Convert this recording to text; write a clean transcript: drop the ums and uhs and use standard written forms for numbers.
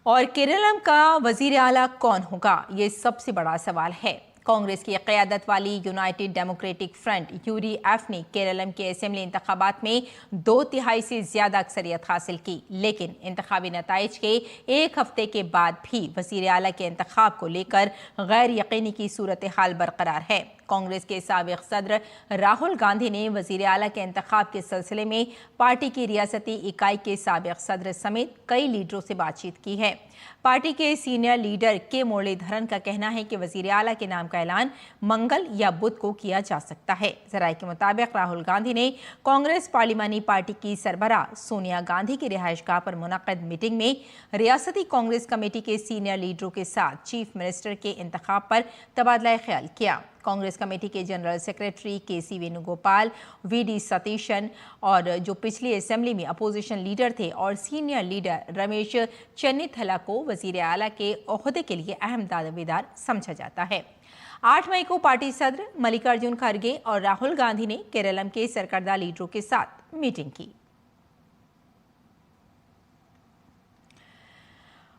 اور کیرالم کا وزیر اعلیٰ کون ہوگا، یہ سب سے بڑا سوال ہے۔ کانگریس کی قیادت والی United Democratic Front U D F نے کیرالم کے اسمبلی انتخابات میں 2/3 سے زیادہ اکثریت حاصل کی، لیکن انتخابی نتائج کے ایک ہفتے کے بعد بھی وزیر اعلیٰ کے انتخاب کو لے کر غیر یقینی کی صورتحال برقرار ہے۔ کانگریس کے سابق صدر راہل گاندھی نے وزیر اعلیٰ کے انتخاب کے سلسلے میں پارٹی کی ریاستی اکائی کے سابق صدر سمیت کئی لیڈروں سے بات چیت کی ہے۔ پارٹی کے سینئر لیڈر کے مرلی دھرن کا کہنا ہے کہ وزیر اعلیٰ کے نام کا اعلان منگل یا بدھ کو کیا جا سکتا ہے۔ ذرائع کے مطابق راہل گاندھی نے کانگریس پارلیمانی پارٹی کی سربراہ سونیا گاندھی کی رہائش گاہ پر منعقد میٹنگ میں ریاستی کانگریس کمیٹی کے سینئر لیڈروں کے ساتھ چیف منسٹر کے انتخاب پر تبادلہ خیال کیا۔ کانگریس کمیٹی کے جنرل سیکریٹری کے سی وینو گوپال، وی ڈی ستیشن اور جو پچھلی اسمبلی میں اپوزیشن لیڈر تھے اور سینئر لیڈر رمیش چنیتھلا کو وزیر اعلیٰ کے عہدے کے لیے اہم دعویدار سمجھا جاتا ہے۔ 8 مئی کو پارٹی صدر ملک ارجن کھرگے اور راہل گاندھی نے کیرالم کے سرکردہ لیڈروں کے ساتھ میٹنگ کی۔